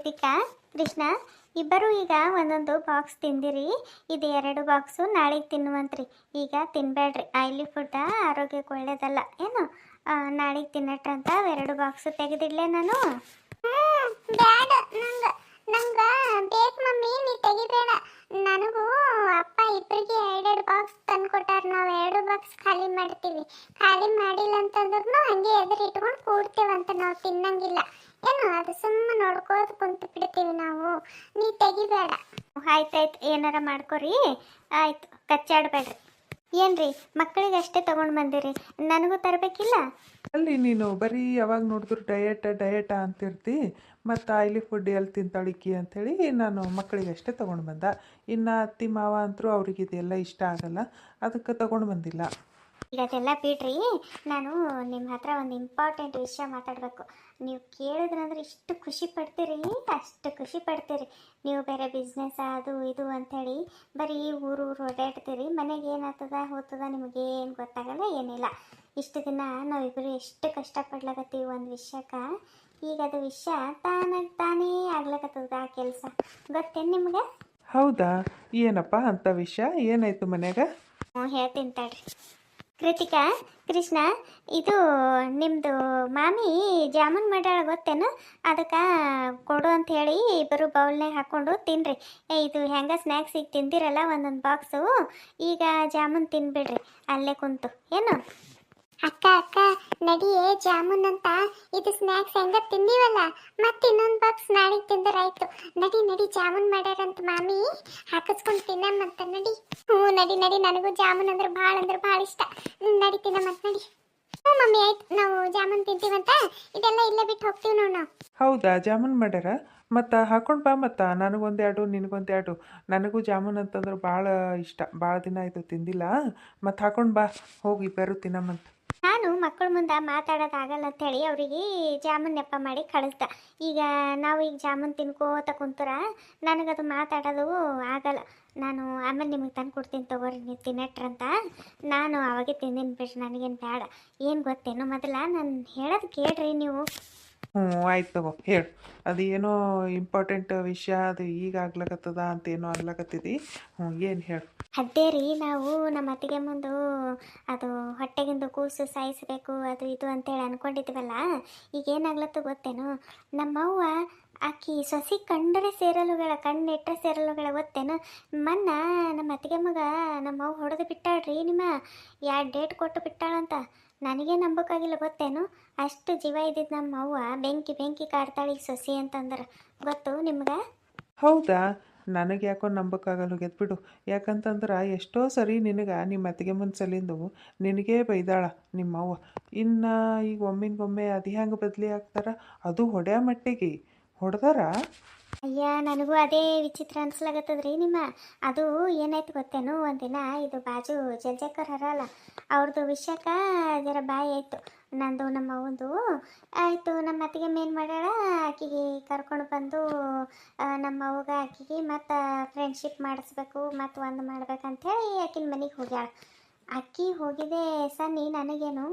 ಕೃತಿಕಾ ಕೃಷ್ಣ ಇಬ್ಬರು ಈಗ ಒಂದೊಂದು ಬಾಕ್ಸ್ ತಿಂದಿರಿ. ಇದು 2 ಬಾಕ್ಸು ನಾಳೆಗೆ ತಿನ್ನುವಂತ್ರಿ. ಈಗ ತಿನ್ಬೇಡ್ರಿ, ಆಯಿಲಿ ಫುಡ್ ಆರೋಗ್ಯಕ್ಕೆ ಒಳ್ಳೇದಲ್ಲ ಏನು. ನಾಳೆಗೆ ತಿನ್ನಟ್ರಂತ 2 ಬಾಕ್ಸು ತೆಗೆದಿಡ್ಲೆ ನಾನು. ಬ್ಯಾಡ ನಂಗ ಬೇಕು ಮಮ್ಮಿ, ನೀ ತೆಗಿಬೇಡ. ನನಗೂ ಅಪ್ಪ ಇಬ್ಬರಿಗೆ 2 ಬಾಕ್ಸ್ ತಂದು ಕೊಟ್ಟಾರ. ನಾವು 2 ಬಾಕ್ಸ್ ಖಾಲಿ ಮಾಡ್ತೀವಿ. ಖಾಲಿ ಮಾಡಿಲ್ಲ ಅಂತಂದ್ರೂ ಹಂಗೆ ಎದುರು ಇಟ್ಕೊಂಡು ಕೂಡ್ತೀವಂತ. ನಾವು ತಿನ್ನಂಗಿಲ್ಲ ಏನು, ಅದು ಸುಮ್ಮನೆ ನೋಡ್ಕೋತ ಕುಂತು ಬಿಡ್ತೀವಿ ನಾವು. ನೀ ತೆಗಿಬೇಡ. ಆಯ್ತಾಯ್ತು, ಏನಾರ ಮಾಡ್ಕೊರಿ. ಆಯ್ತು, ಕಚ್ಚಾಡ್ಬೇಡ್ರಿ. ಏನ್ರಿ ಮಕ್ಕಳಿಗೆ ಅಷ್ಟೇ ತಗೊಂಡು ಬಂದಿರಿ, ನನಗೂ ತರಬೇಕಿಲ್ಲ? ಅಲ್ಲಿ ನೀನು ಬರೀ ಯಾವಾಗ ನೋಡಿದ್ರು ಡಯಟ ಅಂತಿರ್ತಿ, ಮತ್ತು ಆಯಿಲಿ ಫುಡ್ ಎಲ್ಲಿ ತಿಂತಾಳಿಕ್ಕಿ ಅಂಥೇಳಿ ನಾನು ಮಕ್ಕಳಿಗೆ ಅಷ್ಟೇ ತೊಗೊಂಡು ಬಂದ. ಇನ್ನು ಅತ್ತಿ ಮಾವ ಅಂತರೂ ಅವ್ರಿಗೆ ಇದೆಲ್ಲ ಇಷ್ಟ ಆಗಲ್ಲ, ಅದಕ್ಕೆ ತೊಗೊಂಡು ಬಂದಿಲ್ಲ. ಈಗ ಅದೆಲ್ಲ ಬಿಡ್ರಿ, ನಾನು ನಿಮ್ಮ ಹತ್ರ ಒಂದು ಇಂಪಾರ್ಟೆಂಟ್ ವಿಷಯ ಮಾತಾಡಬೇಕು. ನೀವು ಕೇಳಿದ್ರಂದ್ರೆ ಇಷ್ಟು ಖುಷಿ ಪಡ್ತೀರಿ, ಅಷ್ಟು ಖುಷಿ ಪಡ್ತೀರಿ. ನೀವು ಬೇರೆ ಬಿಸ್ನೆಸ್ ಅದು ಇದು ಅಂಥೇಳಿ ಬರೀ ಊರು ಓಡಾಡ್ತೀರಿ. ಮನೆಗೆ ಏನಾಗ್ತದ ಹೋಗ್ತದ ನಿಮಗೇನು ಗೊತ್ತಾಗಲ್ಲ, ಏನಿಲ್ಲ. ಇಷ್ಟು ದಿನ ನಾವಿಬ್ಬರು ಎಷ್ಟು ಕಷ್ಟಪಡ್ಲಾಕತ್ತೀವಿ ಒಂದು ವಿಷಯಕ್ಕೆ. ಈಗ ಅದು ವಿಷಯ ತಾನೇ ಆಗ್ಲಕತ್ತದ ಆ ಕೆಲಸ. ಗೊತ್ತೇನು ನಿಮ್ಗೆ? ಹೌದಾ, ಏನಪ್ಪ ಅಂಥ ವಿಷಯ ಏನಾಯಿತು ಮನ್ಯಾಗ? ಹೇಳ್ತೀನಿ ತಡ್ರಿ. ಕೃತಿಕಾ ಕೃಷ್ಣ, ಇದು ನಿಮ್ಮದು ಮಾಮಿ ಜಾಮೂನ್ ಮಾಡ್ಯಾಳ ಗೊತ್ತೇನು? ಅದಕ್ಕೆ ಕೊಡು ಅಂತ ಹೇಳಿ ಇಬ್ಬರು ಬೌಲ್ನಾಗ ಹಾಕ್ಕೊಂಡು ತಿನ್ನಿರಿ. ಇದು ಹೆಂಗೆ ಸ್ನ್ಯಾಕ್ಸಿಗೆ ತಿಂದಿರಲ್ಲ ಒಂದೊಂದು ಬಾಕ್ಸು, ಈಗ ಜಾಮೂನ್ ತಿನ್ಬಿಡ್ರಿ ಅಲ್ಲೇ ಕುಂತು ಏನು. ಅಕ್ಕ ನಡಿಯೇ, ಜಾಮೂನ್ ಅಂತ ಇದು ಸ್ನ್ಯಾಕ್ಸ್ ಹೆಂಗ ತಿಂದೀವಲ್ಲ, ಮತ್ತೆ ಇನ್ನೊಂದು ಬಾಕ್ಸ್ ನಾಳೆಗೆ ತಿಂದರಾಯ್ತು. ನಡಿ ಜಾಮೂನ್ ಮಾಡ್ಯಾರಂತ ಮಾಮಿ, ಹಾಕಿಸ್ಕೊಂಡು ತಿನ್ನಮ್ಮಂತ. ನಡಿ. ನಡಿ ನನಗೂ ಜಾಮೂನ್ ಅಂದ್ರೆ ಭಾಳ ಇಷ್ಟ. ನಡಿ ತಿನ್ನಮ್ಮಂತ, ನಡಿ. ಮಮ್ಮಿ ಆಯ್ತು, ನಾವು ಜಾಮೂನ್ ತಿಂತೀವಂತ ಇದೆಲ್ಲ ಇಲ್ಲೇ ಬಿಟ್ಟು ಹೋಗ್ತೀವಿ ನಾವು. ಹೌದಾ, ಜಾಮೂನ್ ಮಾಡ್ಯಾರ? ಮತ್ತು ಹಾಕೊಂಡು ಬಾ, ಮತ್ತು ನನಗೊಂದೆರಡು ನಿನಗೊಂದೆರಡು. ನನಗೂ ಜಾಮೂನ್ ಅಂತಂದ್ರೆ ಭಾಳ ಇಷ್ಟ, ಭಾಳ ದಿನ ಆಯಿತು ತಿಂದಿಲ್ಲ. ಮತ್ತು ಹಾಕೊಂಡು ಬಾ, ಹೋಗಿ ಇಬ್ಬರು ತಿನ್ನಮ್ಮಂತ. ನಾನು ಮಕ್ಕಳ ಮುಂದೆ ಮಾತಾಡೋದಾಗಲ್ಲ ಅಂಥೇಳಿ ಅವರಿಗೆ ಜಾಮೂನ್ ನೆಪ ಮಾಡಿ ಕಳಿಸ್ದೆ. ಈಗ ನಾವು ಈಗ ಜಾಮೂನ್ ತಿನ್ಕೋತ ಕುಂತರ ನನಗದು ಮಾತಾಡೋದು ಆಗಲ್ಲ. ನಾನು ಆಮೇಲೆ ನಿಮಗೆ ತಂದು ಕೊಡ್ತೀನಿ ತಗೋರಿ, ನೀವು ತಿನ್ನಟ್ರಂತ. ನಾನು ಅವಾಗೆ ತಿಂದಿನಿ ಬಿಡ್ರಿ, ನನಗೇನು ಬೇಡ. ಏನು ಗೊತ್ತೇನು, ಮೊದಲ ನಾನು ಹೇಳೋದು ಕೇಳ್ರಿ ನೀವು. ಆಯ್ತು ತಗೋ, ಹೇಳು. ಅದು ಏನೋ ಇಂಪಾರ್ಟೆಂಟ್ ವಿಷಯ, ಅದು ಈಗ ಆಗ್ಲಕತ್ತದ ಅಂತೇನೋ ಆಗ್ಲಕತ್ತಿದಿ. ಏನು ಹೇಳು. ಅದೇ ರೀ, ನಾವು ನಮ್ಮ ಅತ್ತಿಗೆ ಮುಂದೆ ಅದು ಹೊಟ್ಟೆಗಿಂದು ಕೂಸು ಸಾಯಿಸಬೇಕು ಅದು ಇದು ಅಂತೇಳಿ ಅಂದ್ಕೊಂಡಿದ್ವಲ್ಲ. ಈಗ ಏನಾಗ್ಲತ್ತು ಗೊತ್ತೇನು, ನಮ್ಮವ್ವ ಆಕಿ ಸೊಸಿ ಕಂಡರೆ ಸೇರಲ್ಲುಗಳ, ಕಣ್ಣಿಟ್ಟರೆ ಸೇರಲ್ಲುಗಳ ಗೊತ್ತೇನು. ಮೊನ್ನ ನಮ್ಮ ಅತ್ತಿಗೆ ಮಗ ನಮ್ಮವ್ವ ಹೊಡೆದು ಬಿಟ್ಟಾಳ್ರಿ. ನಿಮ್ಮ 2 ಡೇಟ್ ಕೊಟ್ಟು ಬಿಟ್ಟಾಳಂತ. ನನಗೇ ನಂಬೋಕ್ಕಾಗಿಲ್ಲ ಗೊತ್ತೇನು. ಅಷ್ಟು ಜೀವ ಇದ್ದಿದ್ದು ನಮ್ಮ ಅವ್ವ ಬೆಂಕಿ ಕಾಡ್ತಾಳೆ ಈಗ ಸೊಸಿ ಅಂತಂದ್ರೆ, ಗೊತ್ತು ನಿಮ್ಗೆ? ಹೌದಾ, ನನಗೆ ಯಾಕೋ ನಂಬಕ್ಕಾಗಲ್ಲ ಹೋಗ್ಯದ ಬಿಡು. ಯಾಕಂತಂದ್ರೆ ಎಷ್ಟೋ ಸರಿ ನಿನಗೆ ನಿಮ್ಮ ಅತ್ತಿಗೆ ಮುಂದೆ ಸಲಿಂದು ನಿನಗೇ ಬೈದಾಳ ನಿಮ್ಮವ್ವ. ಇನ್ನು ಈಗ ಒಮ್ಮಿಂಗೊಮ್ಮೆ ಅದು ಹೆಂಗೆ ಬದಲಿ ಆಗ್ತಾರ, ಅದು ಹೊಡೆಯೋ ಮಟ್ಟಿಗೆ ಹೊಡೆದಾರ. ಅಯ್ಯ, ನನಗೂ ಅದೇ ವಿಚಿತ್ರ ಅನ್ಸ್ಲಾಗತ್ತದ್ರಿ ನಿಮ್ಮ. ಅದು ಏನಾಯ್ತು ಗೊತ್ತೇನು, ಒಂದಿನ ಇದು ಬಾಜು ಜಲ್ಜಕ್ಕರ್ ಹರಲ್ಲ, ಅವ್ರದ್ದು ವಿಷಯಕ್ಕೆ ಜರ ಬಾಯಿ ಆಯಿತು ನಂದು ನಮ್ಮ ಅವಂದು. ಆಯಿತು, ನಮ್ಮ ಅತ್ತಿಗೆ ಮೇನ್ ಮಾಡ್ಯಾಳ, ಆಕಿಗೆ ಕರ್ಕೊಂಡು ಬಂದು ನಮ್ಮ ಅವ್ಗ ಆಕಿಗೆ ಮತ್ತು ಫ್ರೆಂಡ್ಶಿಪ್ ಮಾಡಿಸ್ಬೇಕು ಮತ್ತು ಒಂದು ಮಾಡ್ಬೇಕಂಥೇಳಿ ಆಕಿನ ಮನೆಗೆ ಹೋಗ್ಯಾಳ. ಅಕ್ಕಿ ಹೋಗಿದೆ ಸನ್ನಿ, ನನಗೇನು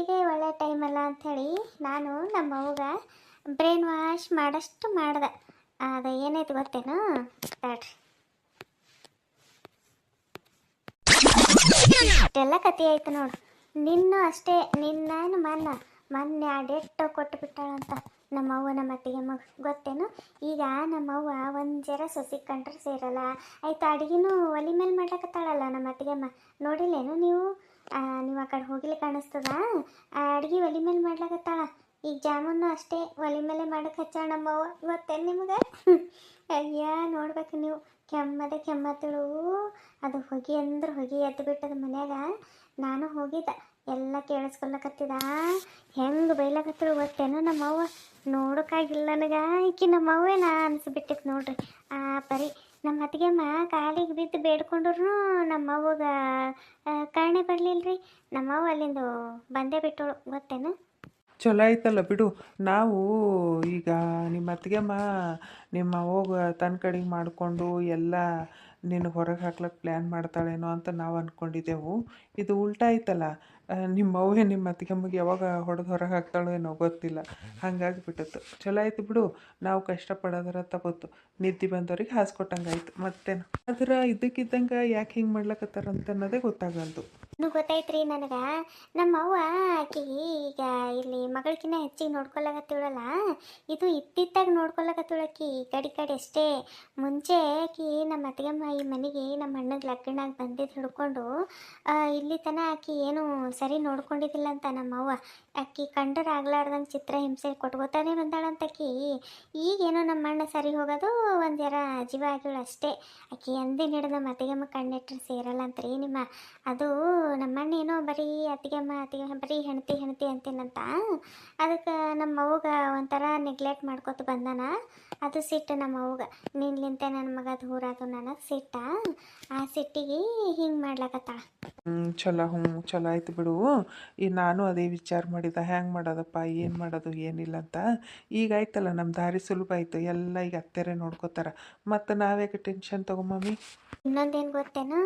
ಇದೇ ಒಳ್ಳೆ ಟೈಮಲ್ಲ ಅಂಥೇಳಿ ನಾನು ನಮ್ಮ ಅವ್ಗ ಬ್ರೈನ್ ವಾಶ್ ಮಾಡಷ್ಟು ಮಾಡ್ದೆ. ಅದು ಏನಾಯ್ತು ಗೊತ್ತೇನು, ತಡ್ರಿ. ಇಷ್ಟೆಲ್ಲ ಕತೆ ಆಯ್ತು ನೋಡು. ಅಷ್ಟೇ ನಿನ್ನ ಮೊನ್ನೆ ಆ ಡೇಟ್ ಕೊಟ್ಟು ಬಿಟ್ಟಾಳಂತ ನಮ್ಮವ್ವ ನಮ್ಮ ಅತ್ತಿಗೆ ಮಗ, ಗೊತ್ತೇನು. ಈಗ ನಮ್ಮವ್ವ ಒಂದು ಜರ ಸೊಸಿ ಕಂಡ್ರೆ ಸೇರಲ್ಲ. ಆಯ್ತು, ಅಡುಗೆನೂ ಒಲೆ ಮೇಲೆ ಮಾಡ್ಲಕತ್ತಾಳಲ್ಲ ನಮ್ಮ ಅತ್ತಿಗೆಮ್ಮ, ನೋಡಿಲ್ಲೇನು ನೀವು? ನೀವು ಆ ಕಡೆ ಹೋಗ್ಲಿ ಕಾಣಿಸ್ತದ, ಅಡುಗೆ ಒಲೆ ಮೇಲೆ ಮಾಡ್ಲಕತ್ತಾಳ. ಈಗ ಜಾಮೂನು ಅಷ್ಟೇ ಒಲೆ ಮೇಲೆ ಮಾಡಕ್ಕೆ ಹಚ್ಚಾಳ ನಮ್ಮವ್ವ, ಗೊತ್ತೇನು ನಿಮ್ಗೆ? ಅಯ್ಯ, ನೋಡ್ಬೇಕು ನೀವು, ಕೆಮ್ಮತ್ತಳು. ಅದು ಹೊಗೆ ಅಂದ್ರೆ ಹೊಗೆ ಎದ್ದು ಬಿಟ್ಟದ ಮನ್ಯಾಗ. ನಾನು ಹೋಗಿದ್ದೆ, ಎಲ್ಲ ಕೇಳಿಸ್ಕೊಲ್ಲಕತ್ತಿದ. ಹೆಂಗೆ ಬೈಲಕತ್ತಳು ಗೊತ್ತೇನು ನಮ್ಮವ್ವ, ನೋಡೋಕ್ಕಾಗಿಲ್ಲ ನನಗೆ. ಈಕಿ ನಮ್ಮವ್ವೇನ ಅನಿಸ್ಬಿಟ್ಟಿತ್ತು ನೋಡ್ರಿ. ಬರೀ ನಮ್ಮ ಅತ್ತಿಗೆಮ್ಮ ಕಾಲಿಗೆ ಬಿದ್ದು ಬೇಡ್ಕೊಂಡ್ರು ನಮ್ಮವ್ವಗ ಕರ್ಣೆ ಬರಲಿಲ್ಲ ರೀ. ನಮ್ಮವ್ವ ಅಲ್ಲಿಂದು ಬಂದೇ ಬಿಟ್ಟಳು, ಗೊತ್ತೇನು. ಚಲೋ ಆಯ್ತಲ್ಲ ಬಿಡು. ನಾವು ಈಗ ನಿಮ್ಮ ಅತ್ತಿಗೆಮ್ಮ ನಿಮ್ಮ ಅವ್ಗ ತನ್ನ ಕಡೆಗೆ ಮಾಡಿಕೊಂಡು ಎಲ್ಲ ನಿನಗೆ ಹೊರಗೆ ಹಾಕ್ಲಕ್ಕೆ ಪ್ಲ್ಯಾನ್ ಮಾಡ್ತಾಳೇನೋ ಅಂತ ನಾವು ಅಂದ್ಕೊಂಡಿದ್ದೆವು. ಇದು ಉಲ್ಟಾ ಐತಲ್ಲ. ನಿಮ್ಮ ಅವ್ವೇ ನಿಮ್ಮ ಅತ್ತಿಗೆಮ್ಮಗೆ ಯಾವಾಗ ಹೊಡೆದು ಹೊರಗೆ ಹಾಕ್ತಾಳೋ ಏನೋ ಗೊತ್ತಿಲ್ಲ. ಹಂಗಾಗಿ ಬಿಟ್ಟಿತ್ತು. ಚಲೋ ಆಯ್ತು ಬಿಡು, ನಾವು ಕಷ್ಟಪಡೋದ್ರ ತಗೋತು. ನಿದ್ದೆ ಬಂದವ್ರಿಗೆ ಹಾಸ್ಕೊಟ್ಟಂಗಾಯ್ತು ಮತ್ತೇನು. ಆದ್ರೆ ಇದ್ದಕ್ಕಿದ್ದಂಗೆ ಯಾಕೆ ಹಿಂಗೆ ಮಾಡ್ಲಕತ್ತಾರಂತ ಅನ್ನೋದೇ ಗೊತ್ತಾಗಲ್ದು. ಇನ್ನೂ ಗೊತ್ತಾಯ್ತ್ರಿ ನನಗೆ. ನಮ್ಮ ಅವ್ವ ಆಕಿಗೆ ಈಗ ಇಲ್ಲಿ ಮಗಳಿಗಿನ್ನ ಹೆಚ್ಚಿಗೆ ನೋಡ್ಕೊಳಕತ್ತಿಳಲ್ಲ, ಇದು ಇತ್ತಿತ್ತಾಗ ನೋಡ್ಕೊಳಕತ್ತಿಳಕಿ ಕಡೆ ಅಷ್ಟೇ. ಮುಂಚೆ ಆಕಿ ನಮ್ಮ ಅತ್ತಿಗೆಮ್ಮ ಈ ಮನೆಗೆ ನಮ್ಮ ಅಣ್ಣಗೆ ಲಗ್ನಾಗ ಬಂದಿದ್ದು ಹಿಡ್ಕೊಂಡು ಇಲ್ಲಿ ತನ ಆಕಿ ಏನು ಸರಿ ನೋಡ್ಕೊಂಡಿದ್ದಿಲ್ಲ ಅಂತ ನಮ್ಮವ್ವ. ಆಕಿ ಕಂಡರೆ ಆಗ್ಲಾರ್ದಂಗೆ ಚಿತ್ರ ಹಿಂಸೆ ಕೊಟ್ಕೋತಾನೆ ಬಂದಾಳಂತಕಿ. ಈಗೇನೋ ನಮ್ಮ ಅಣ್ಣ ಸರಿ ಹೋಗೋದು ಒಂದು ಜರ ಜೀವ ಆಗಿಳು ಅಷ್ಟೇ. ಆಕಿ ಎಂದಿನ ಹಿಡಿದು ನಮ್ಮ ಅತ್ತಿಗೆಮ್ಮ ಕಣ್ಣಿಟ್ರೆ ಸೇರಲ್ಲ ಅಂತ್ರಿ ನಿಮ್ಮ. ಅದು ನಮ್ಮಣ್ಣ ಏನೋ ಬರೀ ಅತ್ತಿಗೆಮ್ಮ ಬರೀ ಹೆಣ್ತಿ ಅಂತೀನಂತ. ಅದಕ್ಕೆ ನಮ್ಮ ಅವ್ಗ ಒಂಥರ ನೆಗ್ಲೆಕ್ಟ್ ಮಾಡ್ಕೊತ ಬಂದಾನ. ಅದು ಸಿಟ್ಟು ನಮ್ಮ ಅವ್ಗ, ನಿನ್ಲಿಂತೆ ನನ್ನ ಮಗ ದೂರ ಅದು ನನಗೆ ಸಿಟ್ಟ. ಆ ಸಿಟ್ಟಿಗೆ ಹಿಂಗೆ ಮಾಡ್ಲಕತ್ತಾಳ. ಚಲೋ ಆಯ್ತು ಬಿಡು. ಈಗ ನಾನು ಅದೇ ವಿಚಾರ ಮಾಡಿದ, ಹ್ಯಾಂಗೆ ಮಾಡೋದಪ್ಪ, ಏನು ಮಾಡೋದು ಏನಿಲ್ಲ ಅಂತ. ಈಗ ಆಯ್ತಲ್ಲ, ನಮ್ಮ ದಾರಿ ಸುಲಭ ಆಯಿತು. ಎಲ್ಲ ಈಗ ಅತ್ತೆರೆ ನೋಡ್ಕೋತಾರೆ. ಮತ್ತು ನಾವ್ಯಾಕೆ ಟೆನ್ಷನ್ ತಗೊಂಬಮ್ಮಿ. ಇನ್ನೊಂದೇನು ಗೊತ್ತೇನು,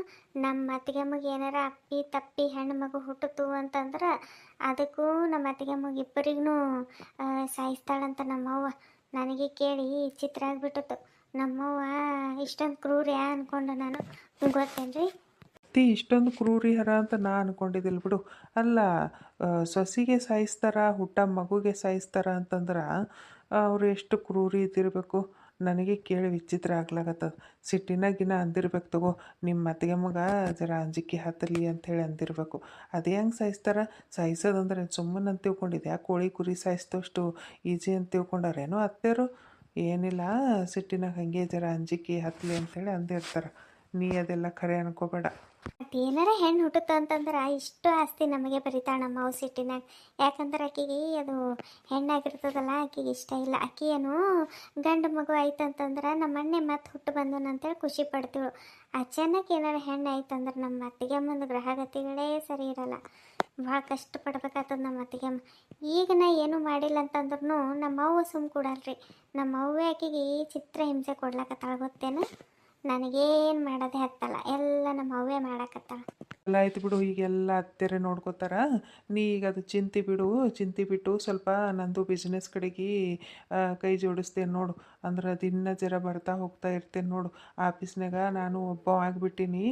ನಮ್ಮ ಅತ್ತಿಗೆಮ್ಮಗೆ ಏನಾರ ಅಪ್ಪಿ ತಪ್ಪಿ ಹೆಣ್ಣು ಮಗು ಹುಟ್ಟಿತು ಅಂತಂದ್ರೆ ಅದಕ್ಕೂ ನಮ್ಮ ಅತ್ತಿಗೆಮ್ಮಗೆ ಇಬ್ಬರಿಗೂ ಸಾಯಿಸ್ತಾಳಂತ ನಮ್ಮವ್ವ. ನನಗೆ ಕೇಳಿ ಚಿತ್ರ ಆಗಿಬಿಟ್ಟಿತ್ತು. ನಮ್ಮವ್ವ ಇಷ್ಟೊಂದು ಕ್ರೂರ ಅಂದ್ಕೊಂಡು ನಾನು, ಗೊತ್ತೇನ್ರಿ. ಇಷ್ಟೊಂದು ಕ್ರೂರಿಹರ ಅಂತ ನಾ ಅನ್ಕೊಂಡಿದ್ದಿಲ್ಲ ಬಿಡು. ಅಲ್ಲ, ಸೊಸಿಗೆ ಸಾಯಿಸ್ತಾರ, ಹುಟ್ಟ ಮಗುಗೆ ಸಾಯಿಸ್ತಾರ ಅಂತಂದ್ರೆ ಅವರು ಎಷ್ಟು ಕ್ರೂರಿ ಇದ್ದಿರಬೇಕು. ನನಗೆ ಕೇಳಿ ವಿಚಿತ್ರ ಆಗ್ಲಾಗತ್ತದ. ಸಿಟ್ಟಿನಾಗಿನ ಅಂದಿರ್ಬೇಕು ತಗೋ, ನಿಮ್ಮ ಅತ್ತಿಗೆ ಮಗ ಜರ ಅಂಜಿಕೆ ಹತ್ತಲಿ ಅಂಥೇಳಿ ಅಂದಿರಬೇಕು. ಅದೇ ಹೆಂಗೆ ಸಾಯಿಸ್ತಾರ? ಸಾಯಿಸೋದಂದ್ರೆ ಸುಮ್ಮನೆ ಅಂತ ತಿಳ್ಕೊಂಡಿದ್ದೆ. ಕೋಳಿ ಕುರಿ ಸಾಯಿಸ್ತಷ್ಟು ಈಜಿ ಅಂತ ತಿಳ್ಕೊಂಡಾರೇನೋ ಅತ್ತೆರು. ಏನಿಲ್ಲ, ಸಿಟ್ಟಿನಾಗ ಹಾಗೆ ಜರ ಅಂಜಿಕೆ ಹತ್ತಲಿ ಅಂಥೇಳಿ ಅಂದಿರ್ತಾರೆ. ನೀ ಅದೆಲ್ಲ ಖರೆ ಅನ್ಕೋಬೇಡ. ಏನಾರ ಹೆಣ್ಣು ಹುಟ್ಟುತ್ತ ಅಂತಂದ್ರೆ ಇಷ್ಟು ಆಸ್ತಿ ನಮಗೆ ಬರೀತಾಳೆ ನಮ್ಮ ಅವ್ವ ಸಿಟ್ಟಿನಾಗ. ಯಾಕಂದ್ರೆ ಆಕಿಗೆ ಅದು ಹೆಣ್ಣಾಗಿರ್ತದಲ್ಲ, ಆಕಿಗೆ ಇಷ್ಟ ಇಲ್ಲ. ಆಕಿ ಏನು ಗಂಡು ಮಗು ಆಯ್ತಂತಂದ್ರೆ ನಮ್ಮ ಅಣ್ಣೆ ಮತ್ತೆ ಹುಟ್ಟು ಬಂದನು ಅಂತೇಳಿ ಖುಷಿ ಪಡ್ತೀಳು. ಅಚಾನಕ್ ಏನಾರ ಹೆಣ್ಣು ಆಯ್ತಂದ್ರೆ ನಮ್ಮ ಅತ್ತಿಗೆ ಮುಂದೆ ಗ್ರಹಗತಿಗಳೇ ಸರಿ ಇರಲ್ಲ. ಭಾಳ ಕಷ್ಟಪಡ್ಬೇಕಾಗ್ತದೆ ನಮ್ಮ ಅತ್ತಿಗೆಮ್ಮ. ಈಗ ನಾ ಏನೂ ಮಾಡಿಲ್ಲ ಅಂತಂದ್ರೂ ನಮ್ಮ ಅವ್ವ ಸುಮ್ಮ ಕೊಡಲ್ರಿ. ನಮ್ಮ ಅವ್ವೇ ಆಕಿಗೆ ಚಿತ್ರ ಹಿಂಸೆ ಕೊಡ್ಲಕತ್ತಾಳ ಗೊತ್ತೇನು. ನನಗೇನು ಮಾಡೋದೇ ಹತ್ತಲ್ಲ, ಎಲ್ಲ ನಮ್ಮ ಅವ್ವೇ ಮಾಡಕತ್ತಾಳ. ಎಲ್ಲ ಆಯ್ತು ಬಿಡು, ಈಗೆಲ್ಲ ಅತ್ತೆರೆ ನೋಡ್ಕೋತಾರ. ನೀ ಈಗ ಅದು ಚಿಂತೆ ಬಿಡು. ಚಿಂತೆ ಬಿಟ್ಟು ಸ್ವಲ್ಪ ನಂದು ಬಿಸ್ನೆಸ್ ಕಡೆಗೆ ಕೈ ಜೋಡಿಸ್ತೇನೆ ನೋಡು. ಅಂದ್ರೆ ದಿನ ಜರ ಬರ್ತಾ ಹೋಗ್ತಾ ಇರ್ತೇನೆ ನೋಡು. ಆಫೀಸ್ನಾಗ ನಾನು ಒಬ್ಬ ಆಗಿಬಿಟ್ಟಿನಿ.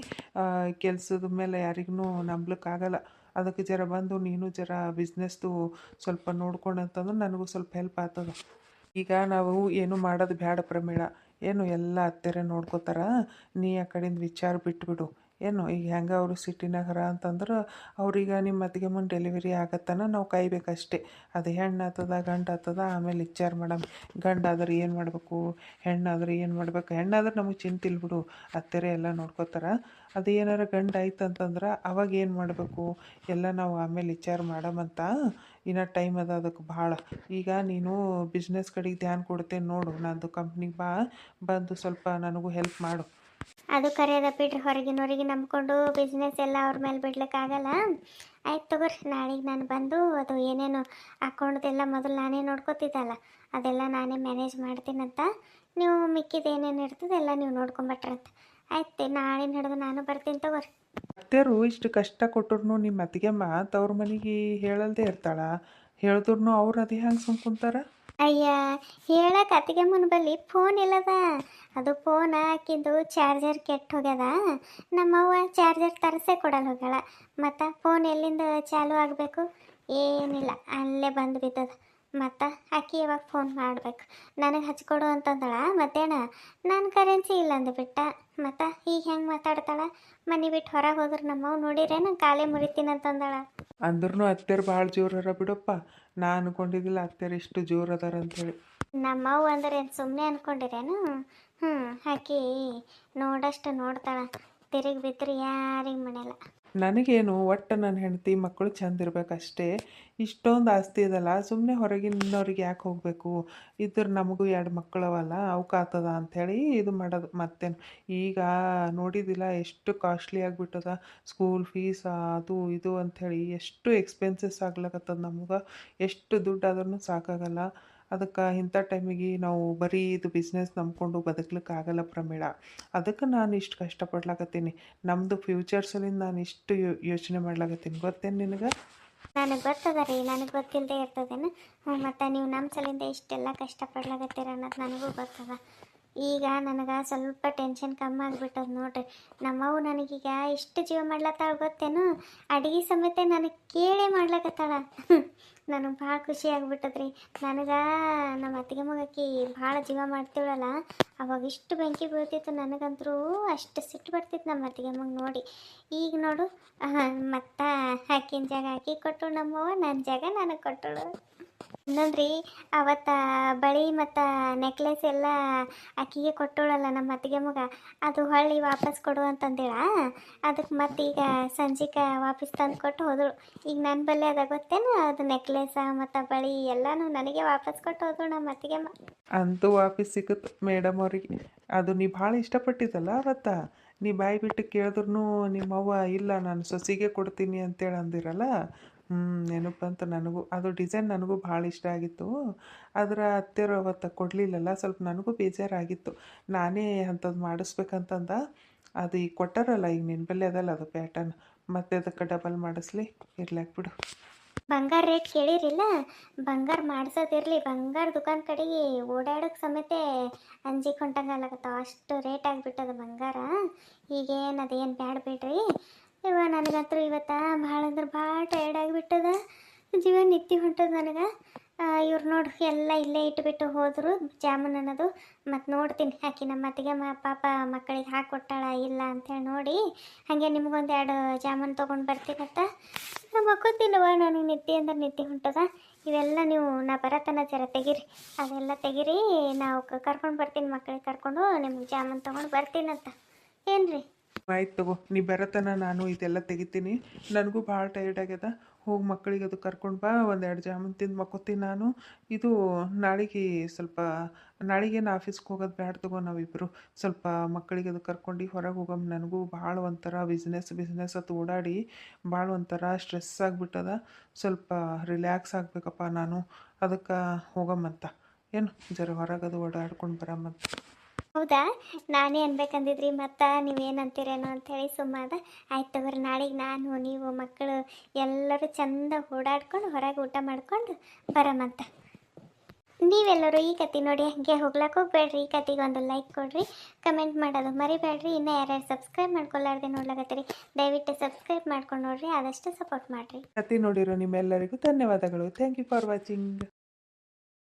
ಕೆಲಸದ ಮೇಲೆ ಯಾರಿಗೂ ನಂಬ್ಲಿಕ್ಕಾಗಲ್ಲ. ಅದಕ್ಕೆ ಜರ ಬಂದು ನೀನು ಜರ ಬಿಸ್ನೆಸ್ದು ಸ್ವಲ್ಪ ನೋಡ್ಕೊಂಡು ಅಂತಂದ್ರೆ ನನಗೂ ಸ್ವಲ್ಪ ಹೆಲ್ಪ್ ಆಗ್ತದೆ. ಈಗ ನಾವು ಏನು ಮಾಡೋದು ಬೇಡ ಪ್ರಮೀಳ. ಏನು ಎಲ್ಲ ಅತ್ತೆರೆ ನೋಡ್ಕೋತಾರ. ನೀ ಆ ಕಡೆಯಿಂದ ವಿಚಾರ ಬಿಟ್ಬಿಡು. ಏನು ಈಗ ಹೆಂಗೆ ಅವರು ಸಿಟಿನಾಗರ ಅಂತಂದ್ರೆ ಅವ್ರೀಗ ನಿಮ್ಮ ಅತ್ತಿಗೆಮ್ಮನ ಡೆಲಿವರಿ ಆಗತ್ತನ ನಾವು ಕಾಯ್ಬೇಕಷ್ಟೇ. ಅದು ಹೆಣ್ಣು ಆತದ ಗಂಡು ಆತದ ಆಮೇಲೆ ವಿಚಾರ ಮಾಡಮ್ಮ. ಗಂಡಾದ್ರೆ ಏನು ಮಾಡಬೇಕು, ಹೆಣ್ಣಾದ್ರೆ ಏನು ಮಾಡ್ಬೇಕು. ಹೆಣ್ಣಾದ್ರೆ ನಮಗೆ ಚಿಂತಿಲ್ಲ ಬಿಡು, ಅತ್ತೆರೆ ಎಲ್ಲ ನೋಡ್ಕೋತಾರ. ಅದು ಏನಾರ ಗಂಡು ಆಯ್ತು ಅಂತಂದ್ರೆ ಅವಾಗ ಏನು ಮಾಡಬೇಕು ಎಲ್ಲ ನಾವು ಆಮೇಲೆ ವಿಚಾರ ಮಾಡಮಂತ. ಇನ್ನು ಟೈಮ್ ಅದ ಅದಕ್ಕೆ ಭಾಳ. ಈಗ ನೀನು ಬಿಸ್ನೆಸ್ ಕಡೆಗೆ ಧ್ಯಾನ ಕೊಡ್ತೇನೆ ನೋಡು. ನಂದು ಕಂಪ್ನಿಗೆ ಬಂದು ಸ್ವಲ್ಪ ನನಗೂ ಹೆಲ್ಪ್ ಮಾಡು. ಅದು ಕರೆಯದ ಬಿಡ್ರಿ, ಹೊರಗಿನವ್ರಿಗೆ ನಂಬ್ಕೊಂಡು ಬಿಸ್ನೆಸ್ ಎಲ್ಲ ಅವ್ರ ಮೇಲೆ ಬಿಡ್ಲಿಕ್ಕಾಗಲ್ಲ. ಆಯ್ತು ತಗೋರಿ, ನಾಳೆಗೆ ನಾನು ಬಂದು ಅದು ಏನೇನು ಅಕೌಂಟ್ದೆಲ್ಲ ಮೊದಲು ನಾನೇ ನೋಡ್ಕೊತಿದ್ದಲ್ಲ ಅದೆಲ್ಲ ನಾನೇ ಮ್ಯಾನೇಜ್ ಮಾಡ್ತೀನಂತ. ನೀವು ಮಿಕ್ಕಿದ ಏನೇನು ಇರ್ತದೆ ಎಲ್ಲ ನೀವು ನೋಡ್ಕೊಂಬಟ್ರಂತ. ಆಯ್ತು, ನಾಳೆ ಹಿಡಿದು ನಾನು ಬರ್ತೀನಿ ತಗೋರಿ. ಅತ್ತೆರು ಇಷ್ಟು ಕಷ್ಟ ಕೊಟ್ಟರು ನಿಮ್ಮ ಅತ್ತಿಗೆಮ್ಮ ತವ್ರ ಮನೆಗೆ ಹೇಳಲ್ದೇ ಇರ್ತಾಳ. ಹೇಳಿದ್ರು ಅವ್ರು ಅದು ಹೆಂಗೆ ಸುಮ್ಕೊಂತಾರ? ಅಯ್ಯ, ಹೇಳಕ್ಕೆ ಅತ್ತಿಗೆಮ್ಮನ ಬಳಿ ಫೋನ್ ಇಲ್ಲದ. ಅದು ಫೋನ್ ಹಾಕಿದ್ದು ಚಾರ್ಜರ್ ಕೆಟ್ಟು ಹೋಗ್ಯದ. ನಮ್ಮವ್ವ ಚಾರ್ಜರ್ ತರಿಸೇ ಕೊಡಲ್ಲ ಹೋಗ್ಯಾಳ. ಮತ್ತು ಫೋನ್ ಎಲ್ಲಿಂದ ಚಾಲು ಆಗಬೇಕು? ಏನಿಲ್ಲ, ಅಲ್ಲೇ ಬಂದು ಬಿದ್ದದ. ಮತ್ತು ಆಕಿ ಯಾವಾಗ ಫೋನ್ ಮಾಡಬೇಕು, ನನಗೆ ಹಚ್ಕೊಡು ಅಂತಂದಳ ಮತ್ತೇಣ. ನಾನು ಕರೆನ್ಸಿ ಇಲ್ಲ ಅಂದುಬಿಟ್ಟ. ಮತ್ತು ಈಗ ಹೆಂಗೆ ಮಾತಾಡ್ತಾಳ? ಮನೆ ಬಿಟ್ಟು ಹೊರಗೆ ಹೋದ್ರೆ ನಮ್ಮವ್ವ ನೋಡಿರೇನು ಕಾಲೇ ಮುರಿತೀನಿ ಅಂತಂದಳ. ಅಂದ್ರೂ ಅತ್ತೆರು ಭಾಳ ಜೋರರ ಬಿಡಪ್ಪ. ನಾ ಅನ್ಕೊಂಡಿದ್ದಿಲ್ಲ ಅತ್ತೆರು ಇಷ್ಟು ಜೋರು ಅದಾರ ಅಂಥೇಳಿ. ನಮ್ಮವ್ವ ಅಂದ್ರೆ ಏನು ಸುಮ್ಮನೆ ಅಂದ್ಕೊಂಡಿರೇನು? ಆಕಿ ನೋಡಷ್ಟು ನೋಡ್ತಾಳ, ತಿರುಗಿ ಬಿದ್ದರೆ ಯಾರಿಗೆ ಮನೆಯಲ್ಲ. ನನಗೇನು ಒಟ್ಟು ನನ್ನ ಹೆಂಡತಿ ಮಕ್ಕಳು ಚಂದ ಇರಬೇಕಷ್ಟೇ. ಇಷ್ಟೊಂದು ಆಸ್ತಿ ಇದಲ್ಲ, ಸುಮ್ಮನೆ ಹೊರಗಿನವ್ರಿಗೆ ಯಾಕೆ ಹೋಗಬೇಕು. ಇದ್ರ ನಮಗೂ 2 ಮಕ್ಕಳವಲ್ಲ, ಅವಕ್ಕಾಗ್ತದ ಅಂಥೇಳಿ ಇದು ಮಾಡೋದು. ಮತ್ತೇನು ಈಗ ನೋಡಿದಿಲ್ಲ ಎಷ್ಟು ಕಾಸ್ಟ್ಲಿ ಆಗಿಬಿಟ್ಟದ. ಸ್ಕೂಲ್ ಫೀಸ್ ಅದು ಇದು ಅಂಥೇಳಿ ಎಷ್ಟು ಎಕ್ಸ್ಪೆನ್ಸಸ್ ಆಗ್ಲಕತ್ತದ ನಮ್ಗೆ. ಎಷ್ಟು ದುಡ್ಡು ಆದ್ರೂ ಸಾಕಾಗಲ್ಲ. ಅದಕ್ಕೆ ಇಂಥ ಟೈಮಿಗೆ ನಾವು ಬರೀ ಇದು ಬಿಸ್ನೆಸ್ ನಂಬ್ಕೊಂಡು ಬದುಕ್ಲಿಕ್ಕೆ ಆಗಲ್ಲ ಪ್ರಮೀಳ. ಅದಕ್ಕೆ ನಾನು ಇಷ್ಟು ಕಷ್ಟಪಡ್ಲಾಕತ್ತೀನಿ. ನಮ್ಮದು ಫ್ಯೂಚರ್ ಸಲಿಂದ ನಾನು ಇಷ್ಟು ಯೋಚನೆ ಮಾಡ್ಲಾಕತ್ತೀನಿ, ಗೊತ್ತೇನು ನಿನಗೆ? ನನಗೆ ಗೊತ್ತದ ರೀ, ನನಗೆ ಗೊತ್ತಿಲ್ಲದೆ ಇರ್ತದೇನು? ಮತ್ತು ನೀವು ನಮ್ಮ ಸಲಿಂದ ಇಷ್ಟೆಲ್ಲ ಕಷ್ಟಪಡ್ಲಾಗತ್ತೀರ ಅನ್ನೋದು ನನಗೂ ಗೊತ್ತದ. ಈಗ ನನಗೆ ಸ್ವಲ್ಪ ಟೆನ್ಷನ್ ಕಮ್ಮಿ ಆಗಿಬಿಟ್ಟದ ನೋಡ್ರಿ. ನಮ್ಮವು ನನಗೀಗ ಇಷ್ಟು ಜೀವ ಮಾಡ್ಲತ್ತಾಳ ಗೊತ್ತೇನು? ಅಡುಗೆ ಸಮೇತ ನನಗೆ ಕೇಳೇ ಮಾಡ್ಲಕತ್ತಾಳ. ನನಗೆ ಭಾಳ ಖುಷಿ ಆಗ್ಬಿಟ್ಟದ್ರಿ. ನನಗೆ ನಮ್ಮ ಅತ್ತಿಗೆ ಮಗಕ್ಕೆ ಭಾಳ ಜೀವ ಮಾಡ್ತೀವಲ್ಲ, ಅವಾಗ ಇಷ್ಟು ಬೆಂಕಿ ಬೀಳ್ತಿತ್ತು ನನಗಂತರೂ, ಅಷ್ಟು ಸಿಟ್ಟು ಬರ್ತಿತ್ತು ನಮ್ಮ ಅತ್ತಿಗೆ ಮಗ ನೋಡಿ. ಈಗ ನೋಡು, ಮತ್ತು ಆಕಿನ ಜಾಗ ಆಕಿ ಕೊಟ್ಟಳು ನಮ್ಮವ್ವ, ನನ್ನ ಜಾಗ ನನಗೆ ಕೊಟ್ಟಳು. ಇನ್ನೊಂದ್ರಿ, ಅವತ್ತು ಬಳಿ ಮತ್ತು ನೆಕ್ಲೆಸ್ ಎಲ್ಲ ಆಕಿಗೆ ಕೊಟ್ಟೋಳಲ್ಲ ನಮ್ಮ ಅತ್ತಿಗೆ ಮಗ, ಅದು ಹೊಳ್ಳಿ ವಾಪಸ್ ಕೊಡು ಅಂತಂದೇಳ. ಅದಕ್ಕೆ ಮತ್ತೀಗ ಸಂಜಿಕೆ ವಾಪಸ್ ತಂದು ಕೊಟ್ಟು ಹೋದಳು. ಈಗ ನನ್ನ ಬಲ್ಲೆ ಅದ ಗೊತ್ತೇನು, ಅದು ನೆಕ್ಲೆಸ ಮತ್ತು ಬಳಿ ಎಲ್ಲನೂ ನನಗೆ ವಾಪಸ್ ಕೊಟ್ಟು ಹೋದಳು ನಮ್ಮ ಅತ್ತಿಗೆ ಅಂತೂ ವಾಪಸ್ ಸಿಕ್ಕಿತು ಮೇಡಮ್ ಅವ್ರಿಗೆ. ಅದು ನೀ ಭಾಳ ಇಷ್ಟಪಟ್ಟಿದ್ದಲ್ಲ ಅವತ್ತ. ನೀ ಬಾಯಿ ಬಿಟ್ಟು ಕೇಳಿದ್ರು ನಿಮ್ಮವ್ವ ಇಲ್ಲ ನಾನು ಸೊಸಿಗೆ ಕೊಡ್ತೀನಿ ಅಂತೇಳಿ ಅಂದಿರಲ್ಲ. ನೆನಪು ಬಂತು ನನಗೂ. ಅದು ಡಿಸೈನ್ ನನಗೂ ಭಾಳ ಇಷ್ಟ ಆಗಿತ್ತು. ಆದ್ರೆ ಅತ್ತೆಯರು ಅವತ್ತು ಕೊಡಲಿಲ್ಲಲ್ಲ, ಸ್ವಲ್ಪ ನನಗೂ ಬೇಜಾರಾಗಿತ್ತು. ನಾನೇ ಅಂಥದ್ದು ಮಾಡಿಸ್ಬೇಕಂತಂದ. ಅದು ಈಗ ಕೊಟ್ಟಾರಲ್ಲ, ಈಗ ನಿನ್ನ ಬಲ್ಲಿ ಅದಲ್ಲ ಅದು ಪ್ಯಾಟರ್ನ್, ಮತ್ತೆ ಅದಕ್ಕೆ ಡಬಲ್ ಮಾಡಿಸ್ಲಿ, ಇರ್ಲಾಕ್ ಬಿಡು. ಬಂಗಾರ ರೇಟ್ ಕೇಳಿರಿಲ್ಲ? ಬಂಗಾರ ಮಾಡ್ಸೋದಿರಲಿ, ಬಂಗಾರ ದುಕಾನ್ ಕಡೆಗೆ ಓಡಾಡೋಕೆ ಸಮೇತ ಅಂಜಿಕೆ ಹೊಂಟಂಗಲಾಗತ್ತಾವ, ಅಷ್ಟು ರೇಟ್ ಆಗಿಬಿಟ್ಟದ ಬಂಗಾರ. ಈಗೇನು ಅದೇನು ಬ್ಯಾಡ ಬಿಡ್ರಿ. ನನಗಂತೂ ಇವತ್ತು ಭಾಳ ಅಂದ್ರೆ ಭಾಳ ಟಯರ್ಡ್ ಆಗಿಬಿಟ್ಟದ, ಜೀವ ನಿತ್ತಿ ಹೊಂಟದ ನನಗೆ. ಇವ್ರು ನೋಡು ಎಲ್ಲ ಇಲ್ಲೇ ಇಟ್ಬಿಟ್ಟು ಹೋದರು ಜಾಮೂನ್ ಅನ್ನೋದು. ಮತ್ತು ನೋಡ್ತೀನಿ ಆಕಿ ನಮ್ಮ ಅತ್ತಿಗೆ ಪಾಪ ಮಕ್ಕಳಿಗೆ ಹಾಕ್ಕೊಟ್ಟಾಳ ಇಲ್ಲ ಅಂಥೇಳಿ ನೋಡಿ, ಹಾಗೆ ನಿಮ್ಗೊಂದು 2 ಜಾಮೂನ್ ತೊಗೊಂಡು ಬರ್ತೀನಂತ ಮಕ್ಕೋತೀನವ. ನನಗೆ ನಿದ್ದೆ ಅಂದ್ರೆ ನಿದ್ದೆ ಹೊಂಟದ. ಇವೆಲ್ಲ ನೀವು ನಾ ಬರತನ ಜರ ತೆಗೀರಿ, ಅದೆಲ್ಲ ತೆಗೀರಿ. ನಾವು ಕರ್ಕೊಂಡು ಬರ್ತೀನಿ, ಮಕ್ಕಳಿಗೆ ಕರ್ಕೊಂಡು ನಿಮ್ಗೆ ಜಾಮೂನ್ ತೊಗೊಂಡು ಬರ್ತೀನಂತ. ಏನು ರೀ? ಆಯ್ತು ತಗೋ, ನೀ ಬರತನ ನಾನು ಇದೆಲ್ಲ ತೆಗಿತೀನಿ. ನನಗೂ ಭಾಳ ಟೈರ್ಡ್ ಆಗ್ಯದ. ಹೋಗಿ ಮಕ್ಕಳಿಗೆ ಅದು ಕರ್ಕೊಂಡು ಬಾ, 1-2 ಜಾಮೂನ್ ತಿಂದು ಮಕ್ಕೋತೀನಿ ನಾನು. ಇದು ನಾಳಿಗೇನು ಆಫೀಸ್ಗೆ ಹೋಗೋದು ಬ್ಯಾಡ ತಗೋ. ನಾವಿಬ್ಬರು ಸ್ವಲ್ಪ ಮಕ್ಕಳಿಗೆ ಅದು ಕರ್ಕೊಂಡು ಹೊರಗೆ ಹೋಗಮ್ಮ. ನನಗೂ ಭಾಳ ಒಂಥರ ಬಿಸ್ನೆಸ್ ಅದು ಓಡಾಡಿ ಭಾಳ ಒಂಥರ ಸ್ಟ್ರೆಸ್ ಆಗಿಬಿಟ್ಟದ. ಸ್ವಲ್ಪ ರಿಲ್ಯಾಕ್ಸ್ ಆಗಬೇಕಪ್ಪ ನಾನು. ಅದಕ್ಕೆ ಹೋಗಮ್ಮಂತ, ಏನು ಜರ ಹೊರಗದು ಓಡಾಡ್ಕೊಂಡು ಬರಮ್ಮಂತ. ಹೌದಾ? ನಾನೇ ಅನ್ಬೇಕಂದಿದ್ರಿ, ಮತ್ತು ನೀವೇನಂತೀರೇನೋ ಅಂಥೇಳಿ ಸುಮ್ಮದ. ಆಯ್ತು ತಗೋರಿ, ನಾಳೆಗೆ ನಾನು ನೀವು ಮಕ್ಕಳು ಎಲ್ಲರೂ ಚಂದ ಓಡಾಡ್ಕೊಂಡು ಹೊರಗೆ ಊಟ ಮಾಡ್ಕೊಂಡು ಬರಮಂತ. ನೀವೆಲ್ಲರೂ ಈ ಕತೆ ನೋಡಿ ಹಾಗೆ ಹೋಗ್ಲಕ್ಕೆ ಹೋಗ್ಬೇಡ್ರಿ. ಈ ಕತೆಗೆ ಒಂದು ಲೈಕ್ ಕೊಡ್ರಿ, ಕಮೆಂಟ್ ಮಾಡೋದು ಮರಿಬೇಡ್ರಿ. ಇನ್ನೂ ಯಾರ್ಯಾರು ಸಬ್ಸ್ಕ್ರೈಬ್ ಮಾಡ್ಕೊಳ್ಳಾರ್ದೆ ನೋಡ್ಲಾಕತ್ತೀರಿ, ದಯವಿಟ್ಟು ಸಬ್ಸ್ಕ್ರೈಬ್ ಮಾಡ್ಕೊಂಡು ನೋಡ್ರಿ, ಆದಷ್ಟು ಸಪೋರ್ಟ್ ಮಾಡಿರಿ. ಕತೆ ನೋಡಿರೋ ನಿಮ್ಮೆಲ್ಲರಿಗೂ ಧನ್ಯವಾದಗಳು. Thank you for watching.